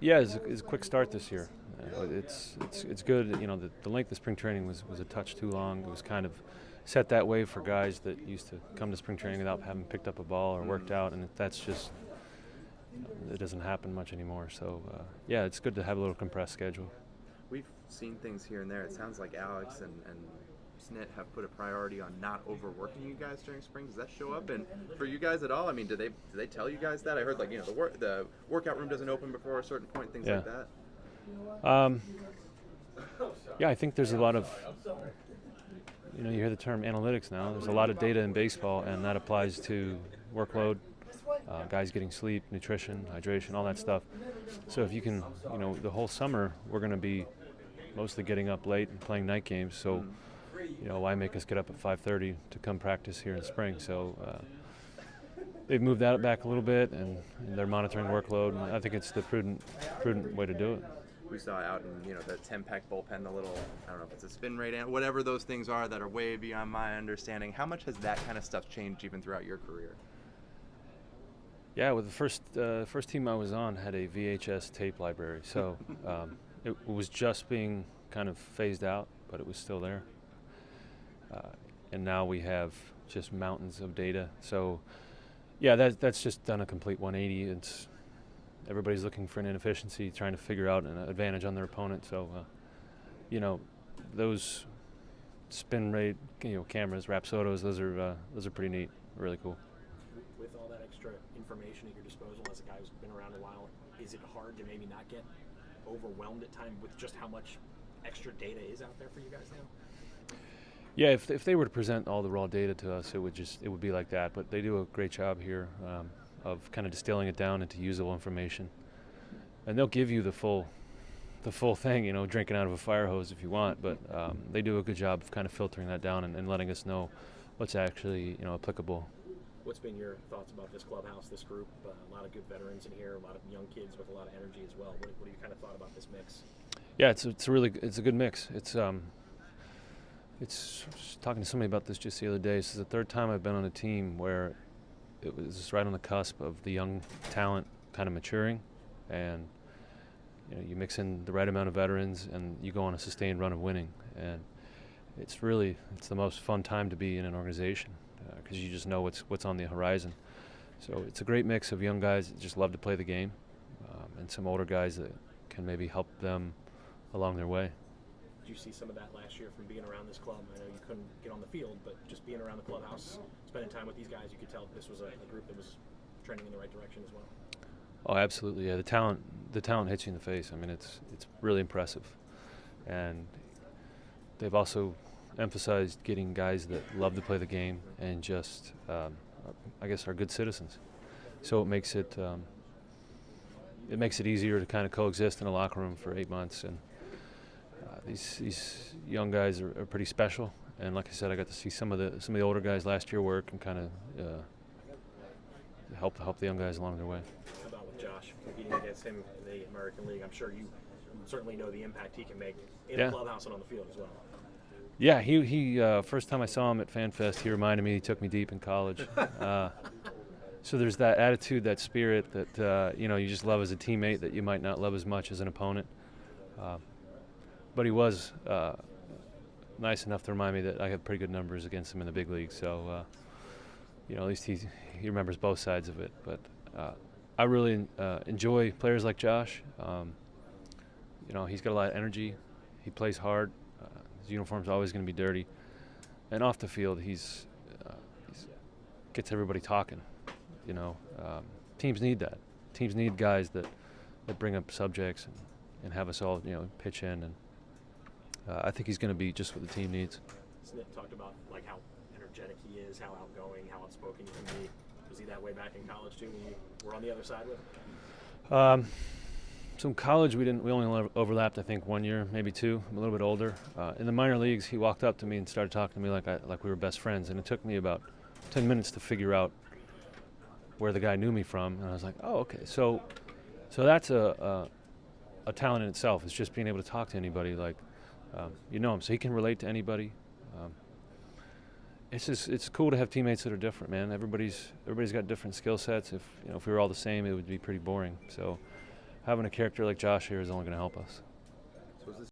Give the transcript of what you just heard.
Yeah, it's a quick start this year. It's good. You know, the length of spring training was a touch too long. It was kind of set that way for guys that used to come to spring training without having picked up a ball or worked out, and that's just it doesn't happen much anymore. So yeah, it's good to have a little compressed schedule. We've seen things here and there. It sounds like Alex and Snit have put a priority on not overworking you guys during spring. Does that show up? And for you guys at all? I mean, do they tell you guys that? I heard the workout room doesn't open before a certain point, things like that. Um, yeah, I think there's a lot of you hear the term analytics now. There's a lot of data in baseball, and that applies to workload, guys getting sleep, nutrition, hydration, all that stuff. So if you can, the whole summer we're going to be mostly getting up late and playing night games. So, why make us get up at 5:30 to come practice here in spring? So they've moved that back a little bit, and they're monitoring workload. And I think it's the prudent way to do it. We saw out in the 10-pack bullpen, the little, I don't know if it's a spin rate, whatever those things are that are way beyond my understanding. How much has that kind of stuff changed even throughout your career? Yeah, with the first team I was on had a VHS tape library, so it was just being kind of phased out, but it was still there. And now we have just mountains of data. So yeah, that's just done a complete 180. Everybody's looking for an inefficiency, trying to figure out an advantage on their opponent. So, those spin rate, cameras, Rapsodos, those are pretty neat, really cool. With all that extra information at your disposal, as a guy who's been around a while, is it hard to maybe not get overwhelmed at times with just how much extra data is out there for you guys now? Yeah, if they were to present all the raw data to us, it would be like that. But they do a great job here. Of kind of distilling it down into usable information, and they'll give you the full thing, drinking out of a fire hose if you want, but they do a good job of kind of filtering that down and letting us know what's actually applicable. What's been your thoughts about this clubhouse, this group? A lot of good veterans in here, a lot of young kids with a lot of energy as well. What have you kind of thought about this mix? Yeah, it's a good mix. It's talking to somebody about this just the other day. This is the third time I've been on a team where it was right on the cusp of the young talent kind of maturing, and you mix in the right amount of veterans and you go on a sustained run of winning, and it's the most fun time to be in an organization because you just know what's on the horizon. So it's a great mix of young guys that just love to play the game, and some older guys that can maybe help them along their way. Did you see some of that last year from being around this club? I know you couldn't get on the field, but just being around the clubhouse, spending time with these guys, you could tell this was a group that was trending in the right direction as well. Oh, absolutely, yeah. The talent hits you in the face. I mean, it's really impressive, and they've also emphasized getting guys that love to play the game and just, I guess, are good citizens. So it makes it easier to kind of coexist in a locker room for 8 months. And these young guys are pretty special, and like I said, I got to see some of the older guys last year work and kind of help the young guys along their way. How about with Josh, competing against him in the American League? I'm sure you certainly know the impact he can make in the clubhouse and on the field as well. Yeah, he first time I saw him at FanFest, he reminded me he took me deep in college. So there's that attitude, that spirit that you just love as a teammate that you might not love as much as an opponent. But he was nice enough to remind me that I have pretty good numbers against him in the big leagues. So, at least he remembers both sides of it. But I really enjoy players like Josh. He's got a lot of energy. He plays hard. His uniform's always going to be dirty. And off the field, he's gets everybody talking. Teams need that. Teams need guys that bring up subjects and have us all, pitch in. And I think he's going to be just what the team needs. Snit talked about how energetic he is, how outgoing, how outspoken he can be. Was he that way back in college too when you were on the other side with him? So in college we only overlapped I think 1 year, maybe two. I'm a little bit older. In the minor leagues he walked up to me and started talking to me like we were best friends, and it took me about 10 minutes to figure out where the guy knew me from, and I was like, oh, okay. So that's a talent in itself. It's just being able to talk to anybody him, so he can relate to anybody. It's cool to have teammates that are different, man. Everybody's got different skill sets. If we were all the same, it would be pretty boring. So having a character like Josh here is only going to help us. So is this